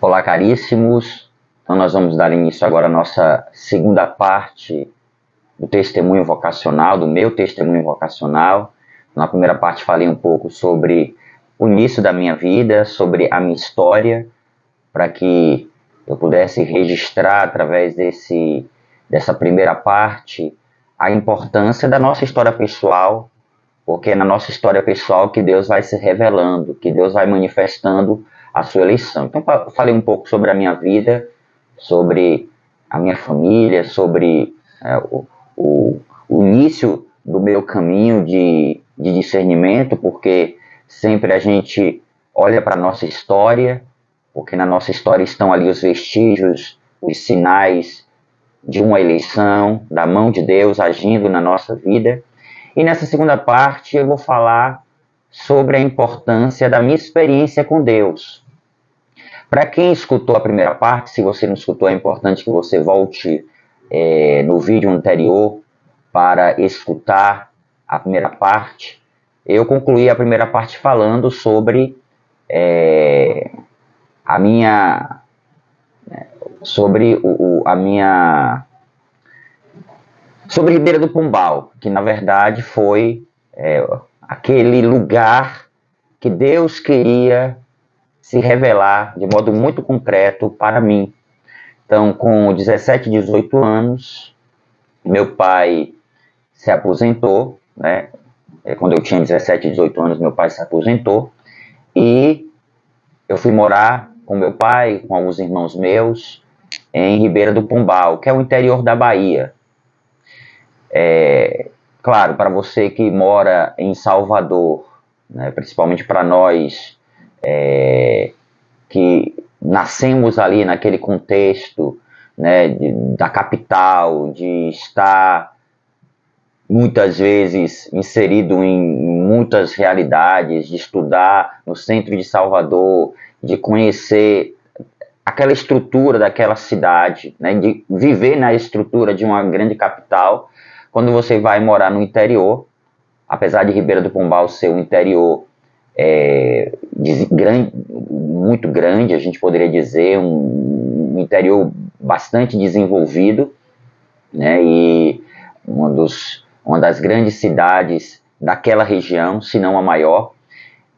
Olá, caríssimos. Então, nós vamos dar início agora à nossa segunda parte do testemunho vocacional, do meu testemunho vocacional. Na primeira parte, falei um pouco sobre o início da minha vida, sobre a minha história, para que eu pudesse registrar através dessa primeira parte a importância da nossa história pessoal, porque é na nossa história pessoal que Deus vai se revelando, que Deus vai manifestando a sua eleição. Então, falei um pouco sobre a minha vida, sobre a minha família, sobre o, o início do meu caminho de discernimento, porque sempre a gente olha para a nossa história, porque na nossa história estão ali os vestígios, os sinais de uma eleição, da mão de Deus agindo na nossa vida. E nessa segunda parte eu vou falar sobre a importância da minha experiência com Deus. Para quem escutou a primeira parte, se você não escutou, é importante que você volte no vídeo anterior para escutar a primeira parte. Eu concluí a primeira parte falando sobre a minha sobre a minha sobre Ribeira do Pombal, que na verdade foi aquele lugar que Deus queria se revelar de modo muito concreto para mim. Então, com 17, 18 anos, meu pai se aposentou, né? Quando eu tinha 17, 18 anos, meu pai se aposentou e eu fui morar com meu pai, com alguns irmãos meus, em Ribeira do Pombal, que é o interior da Bahia. Claro, para você que mora em Salvador, né, principalmente para nós que nascemos ali naquele contexto, né, da capital, de estar muitas vezes inserido em muitas realidades, de estudar no centro de Salvador, de conhecer aquela estrutura daquela cidade, né, de viver na estrutura de uma grande capital. Quando você vai morar no interior, apesar de Ribeira do Pombal ser um interior muito grande, a gente poderia dizer, um interior bastante desenvolvido, né, e uma das grandes cidades daquela região, se não a maior.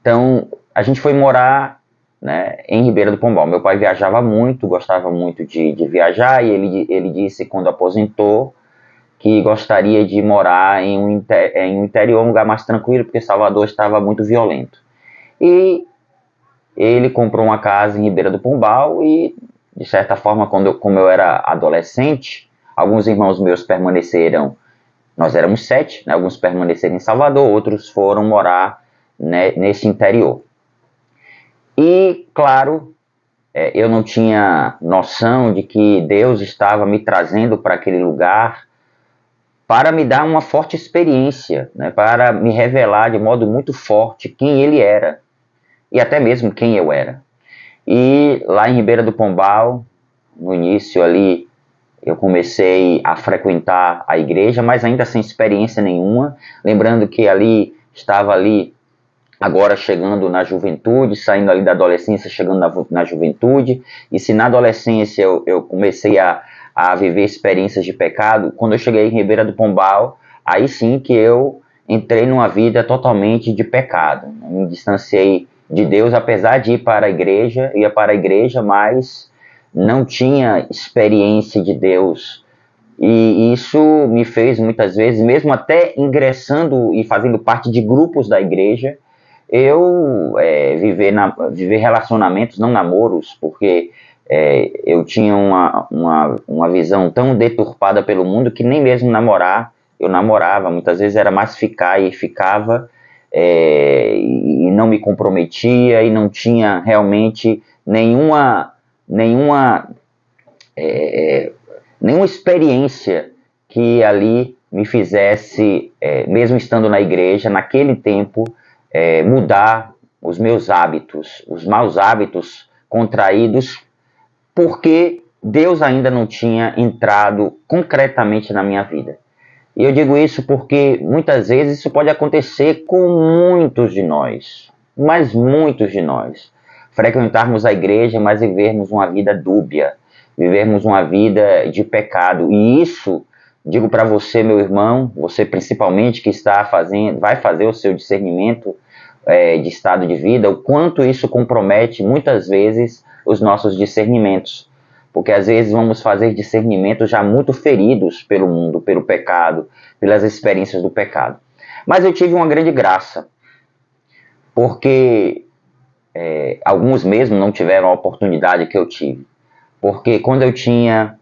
Então, a gente foi morar, né, em Ribeira do Pombal. Meu pai viajava muito, gostava muito de viajar, e ele disse, quando aposentou, que gostaria de morar em um interior, um lugar mais tranquilo, porque Salvador estava muito violento. E ele comprou uma casa em Ribeira do Pombal e, de certa forma, como eu era adolescente, alguns irmãos meus permaneceram, nós éramos 7, né, alguns permaneceram em Salvador, outros foram morar, né, nesse interior. E, claro, eu não tinha noção de que Deus estava me trazendo para aquele lugar para me dar uma forte experiência, né, para me revelar de modo muito forte quem Ele era e até mesmo quem eu era. E lá em Ribeira do Pombal, no início ali, eu comecei a frequentar a igreja, mas ainda sem experiência nenhuma, lembrando que estava agora chegando na juventude, saindo ali da adolescência, chegando na juventude, e se na adolescência eu comecei a viver experiências de pecado, quando eu cheguei em Ribeira do Pombal, aí sim que eu entrei numa vida totalmente de pecado, me distanciei de Deus, apesar de ir para a igreja, ia para a igreja, mas não tinha experiência de Deus. E isso me fez muitas vezes, mesmo até ingressando e fazendo parte de grupos da igreja, eu viver relacionamentos, não namoros, porque eu tinha uma visão tão deturpada pelo mundo que nem mesmo namorar eu namorava. Muitas vezes era mais ficar e ficava, e não me comprometia e não tinha realmente nenhuma experiência que ali me fizesse, mesmo estando na igreja, naquele tempo, mudar os meus hábitos, os maus hábitos contraídos, porque Deus ainda não tinha entrado concretamente na minha vida. E eu digo isso porque muitas vezes isso pode acontecer com muitos de nós, mas muitos de nós. frequentarmos a igreja, mas vivermos uma vida dúbia, vivermos uma vida de pecado. E isso, digo para você, meu irmão, você principalmente que vai fazer o seu discernimento de estado de vida, o quanto isso compromete muitas vezes os nossos discernimentos. Porque às vezes vamos fazer discernimentos já muito feridos pelo mundo, pelo pecado, pelas experiências do pecado. Mas eu tive uma grande graça, porque alguns mesmo não tiveram a oportunidade que eu tive. Porque quando eu tinha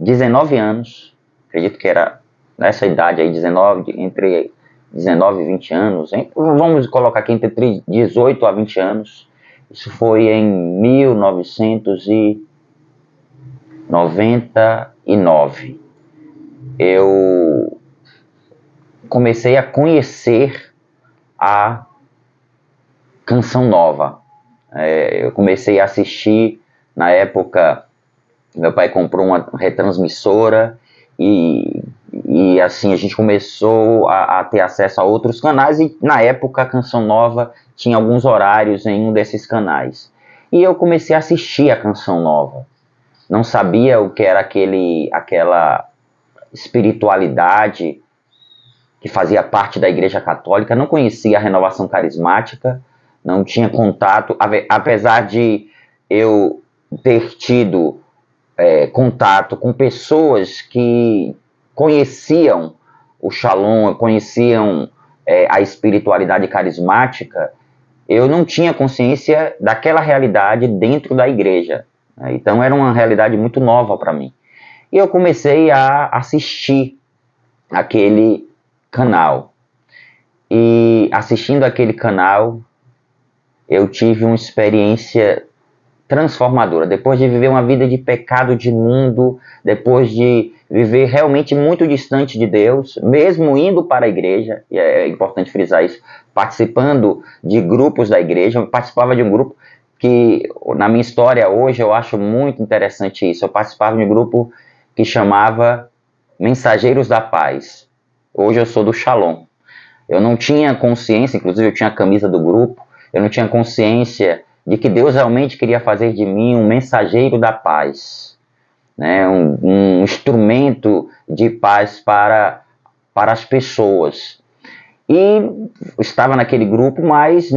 19 anos, acredito que era nessa idade aí, entre 19 e 20 anos, vamos colocar aqui entre 18 a 20 anos, isso foi em 1999, eu comecei a conhecer a Canção Nova. Eu comecei a assistir, na época, meu pai comprou uma retransmissora e assim a gente começou a ter acesso a outros canais e na época a Canção Nova tinha alguns horários em um desses canais. E eu comecei a assistir a Canção Nova. Não sabia o que era aquela espiritualidade que fazia parte da Igreja Católica, não conhecia a Renovação Carismática, não tinha contato, apesar de eu ter tido contato com pessoas que conheciam o Shalom, conheciam a espiritualidade carismática, eu não tinha consciência daquela realidade dentro da igreja. Então era uma realidade muito nova para mim. E eu comecei a assistir aquele canal. E assistindo aquele canal, eu tive uma experiência transformadora. Depois de viver uma vida de pecado, de mundo, depois de viver realmente muito distante de Deus, mesmo indo para a igreja, e é importante frisar isso, participando de grupos da igreja, eu participava de um grupo que, na minha história hoje, eu acho muito interessante isso. Eu participava de um grupo que chamava Mensageiros da Paz. Hoje eu sou do Shalom. Eu não tinha consciência, inclusive eu tinha a camisa do grupo, eu não tinha consciência de que Deus realmente queria fazer de mim um mensageiro da paz, né? um instrumento de paz para as pessoas. E estava naquele grupo, mas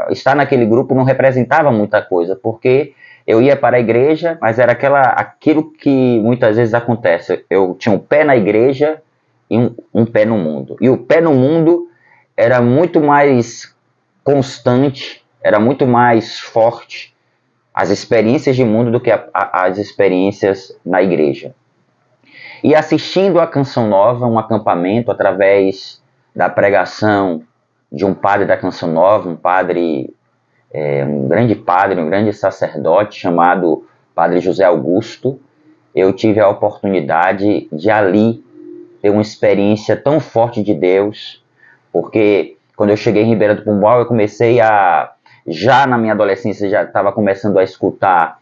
estar naquele grupo não representava muita coisa, porque eu ia para a igreja, mas era aquilo que muitas vezes acontece. Eu tinha um pé na igreja e um pé no mundo. E o pé no mundo era muito mais constante, era muito mais forte as experiências de mundo do que as experiências na igreja. E assistindo a Canção Nova, um acampamento através da pregação de um padre da Canção Nova, um grande sacerdote chamado Padre José Augusto, eu tive a oportunidade de ali ter uma experiência tão forte de Deus, porque quando eu cheguei em Ribeira do Pombal, eu comecei já na minha adolescência, já estava começando a escutar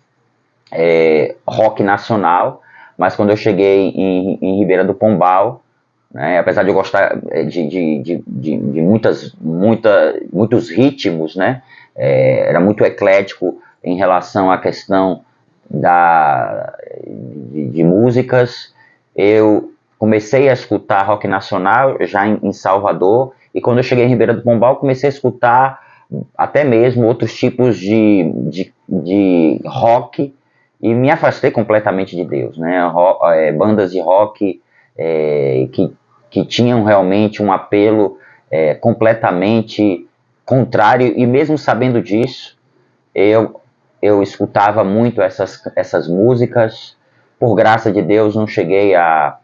rock nacional, mas quando eu cheguei em Ribeira do Pombal, né, apesar de eu gostar de muitos ritmos, né, era muito eclético em relação à questão de músicas, eu comecei a escutar rock nacional já em Salvador, e quando eu cheguei em Ribeira do Pombal, comecei a escutar até mesmo outros tipos de rock, e me afastei completamente de Deus, né? Bandas de rock que tinham realmente um apelo completamente contrário, e mesmo sabendo disso, eu escutava muito essas músicas. Por graça de Deus, não cheguei a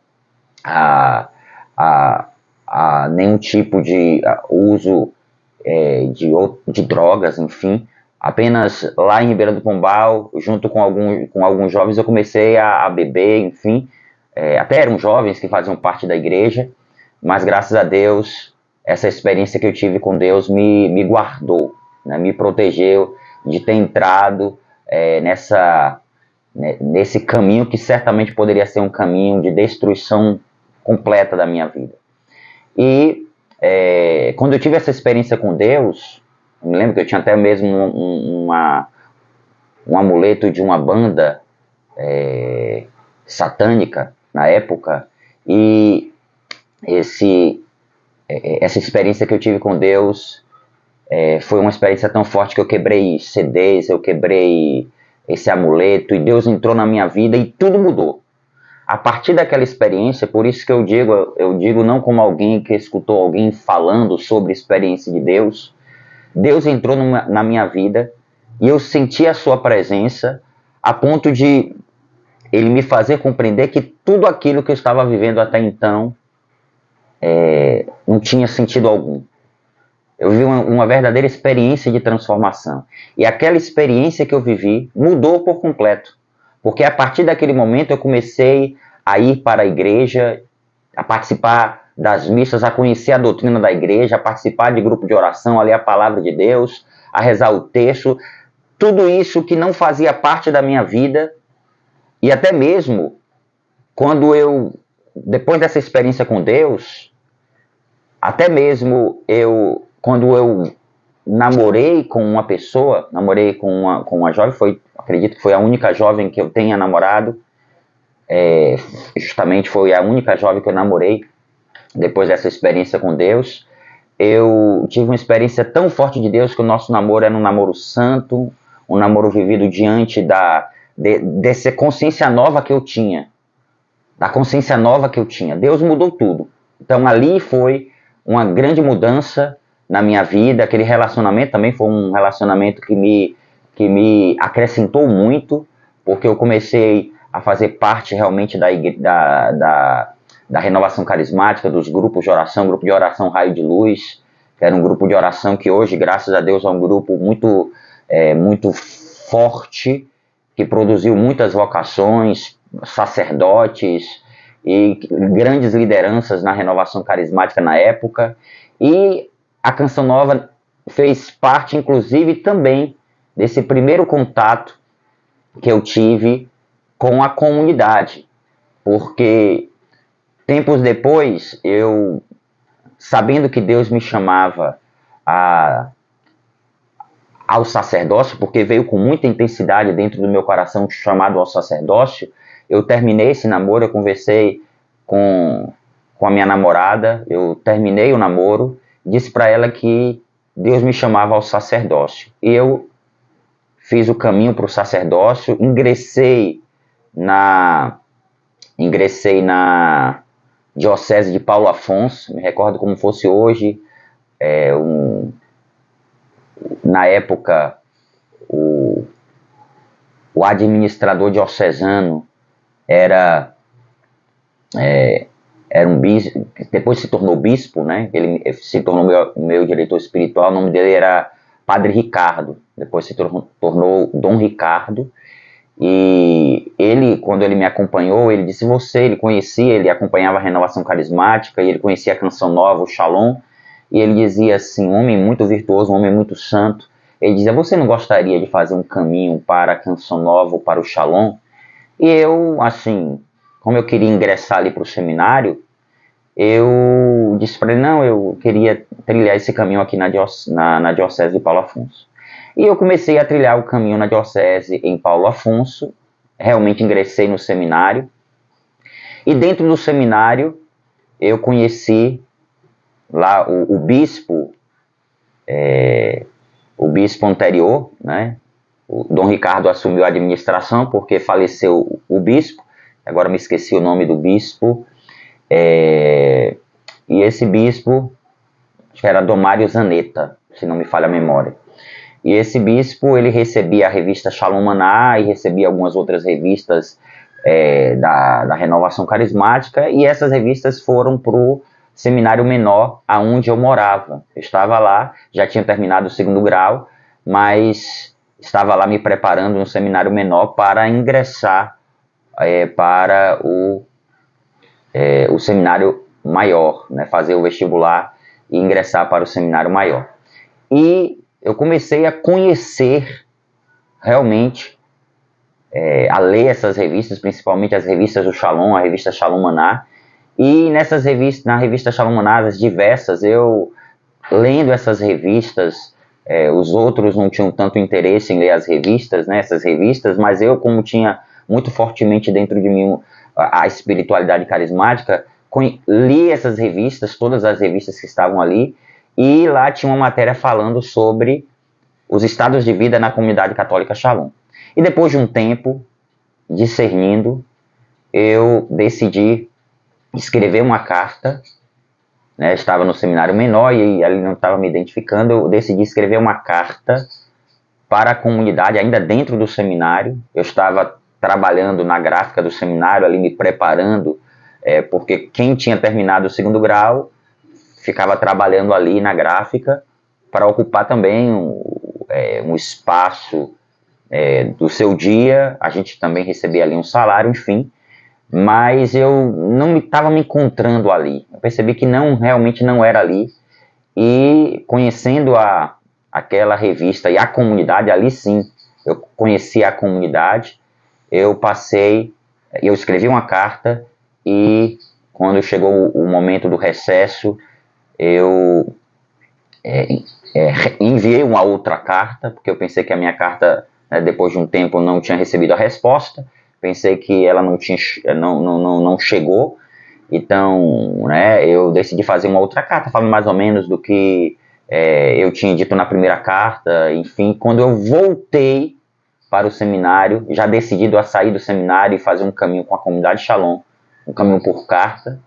nenhum tipo de uso de drogas, enfim. Apenas lá em Ribeira do Pombal, junto com alguns jovens, eu comecei a beber, enfim. Até eram jovens que faziam parte da igreja, mas graças a Deus, essa experiência que eu tive com Deus me guardou, né, me protegeu de ter entrado nesse caminho que certamente poderia ser um caminho de destruição completa da minha vida. E quando eu tive essa experiência com Deus, Eu me lembro que eu tinha até mesmo um amuleto de uma banda satânica na época, e essa experiência que eu tive com Deus foi uma experiência tão forte que eu quebrei CDs, eu quebrei esse amuleto, e Deus entrou na minha vida e tudo mudou. A partir daquela experiência, por isso que eu digo não como alguém que escutou alguém falando sobre a experiência de Deus. Deus entrou na minha vida e eu senti a sua presença a ponto de ele me fazer compreender que tudo aquilo que eu estava vivendo até então não tinha sentido algum. Eu vi uma verdadeira experiência de transformação. E aquela experiência que eu vivi mudou por completo. Porque a partir daquele momento eu comecei a ir para a igreja, a participar das missas, a conhecer a doutrina da igreja, a participar de grupo de oração, a ler a palavra de Deus, a rezar o texto. Tudo isso que não fazia parte da minha vida. E até mesmo quando depois dessa experiência com Deus, até mesmo quando eu namorei com uma pessoa, namorei com uma jovem, acredito que foi a única jovem que eu tenha namorado, justamente foi a única jovem que eu namorei depois dessa experiência com Deus. Eu tive uma experiência tão forte de Deus que o nosso namoro era um namoro santo, um namoro vivido diante dessa consciência nova que eu tinha, da consciência nova que eu tinha. Deus mudou tudo. Então ali foi uma grande mudança na minha vida. Aquele relacionamento também foi um relacionamento que me acrescentou muito, porque eu comecei a fazer parte realmente da renovação carismática, dos grupos de oração, grupo de oração Raio de Luz, que era um grupo de oração que hoje, graças a Deus, é um grupo muito forte, que produziu muitas vocações, sacerdotes e grandes lideranças na renovação carismática na época. E a Canção Nova fez parte, inclusive, também desse primeiro contato que eu tive com a comunidade, porque tempos depois, eu, sabendo que Deus me chamava ao sacerdócio, porque veio com muita intensidade dentro do meu coração chamado ao sacerdócio, eu terminei esse namoro, eu conversei com a minha namorada, eu terminei o namoro, disse para ela que Deus me chamava ao sacerdócio. E eu fiz o caminho para o sacerdócio, ingressei na diocese de Paulo Afonso, me recordo como fosse hoje. Na época, o administrador diocesano era um bispo, depois se tornou bispo, né? Ele se tornou meu diretor espiritual. O nome dele era Padre Ricardo, depois se tornou Dom Ricardo. E ele, quando ele me acompanhou, ele disse: ele acompanhava a renovação carismática, e ele conhecia a Canção Nova, o Shalom, e ele dizia assim, um homem muito virtuoso, um homem muito santo. Ele dizia: você não gostaria de fazer um caminho para a Canção Nova ou para o Shalom? E eu, assim, como eu queria ingressar ali para o seminário, eu disse para ele: não, eu queria trilhar esse caminho aqui na diocese de Paulo Afonso. E eu comecei a trilhar o caminho na diocese em Paulo Afonso, realmente ingressei no seminário, e dentro do seminário eu conheci lá o bispo anterior, né? O Dom Ricardo assumiu a administração porque faleceu o bispo, agora me esqueci o nome do bispo, e esse bispo, acho que era Dom Mário Zanetta, se não me falha a memória. E esse bispo, ele recebia a revista Shalom Maná e recebia algumas outras revistas da Renovação Carismática, e essas revistas foram para o seminário menor aonde eu morava. Eu estava lá, já tinha terminado o 2º grau, mas estava lá me preparando no seminário menor para ingressar para o seminário maior, né, fazer o vestibular e ingressar para o seminário maior. E eu comecei a conhecer realmente, a ler essas revistas, principalmente as revistas do Shalom, a revista Shalom Maná. E nessas revistas, na revista Shalom Maná, as diversas, eu lendo essas revistas, os outros não tinham tanto interesse em ler as revistas, né, essas revistas, mas eu, como tinha muito fortemente dentro de mim a espiritualidade carismática, li essas revistas, todas as revistas que estavam ali, e lá tinha uma matéria falando sobre os estados de vida na comunidade católica Shalom. E depois de um tempo, discernindo, eu decidi escrever uma carta, né, estava no seminário menor e ali não estava me identificando, eu decidi escrever uma carta para a comunidade, ainda dentro do seminário. Eu estava trabalhando na gráfica do seminário, ali me preparando, porque quem tinha terminado o 2º grau ficava trabalhando ali na gráfica para ocupar também um espaço do seu dia. A gente também recebia ali um salário, enfim, mas eu não estava me encontrando ali. Eu percebi que realmente não era ali, e conhecendo aquela revista e a comunidade, ali sim, eu conheci a comunidade, eu escrevi uma carta, e quando chegou o momento do recesso, eu enviei uma outra carta, porque eu pensei que a minha carta, né, depois de um tempo, não tinha recebido a resposta, pensei que ela não chegou, então, né, eu decidi fazer uma outra carta, falando mais ou menos do que eu tinha dito na primeira carta. Enfim, quando eu voltei para o seminário, já decidido a sair do seminário e fazer um caminho com a comunidade Shalom, um caminho por carta,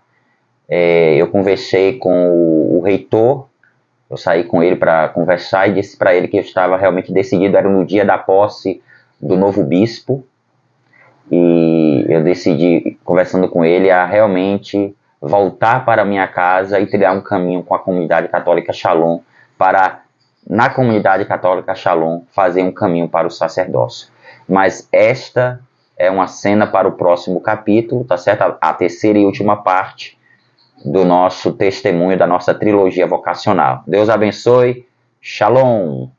eu conversei com o reitor. Eu saí com ele para conversar e disse para ele que eu estava realmente decidido, era no dia da posse do novo bispo, e eu decidi, conversando com ele, a realmente voltar para a minha casa e trilhar um caminho com a comunidade católica Shalom, para, na comunidade católica Shalom, fazer um caminho para o sacerdócio. Mas esta é uma cena para o próximo capítulo, tá certo? A terceira e última parte do nosso testemunho, da nossa trilogia vocacional. Deus abençoe. Shalom.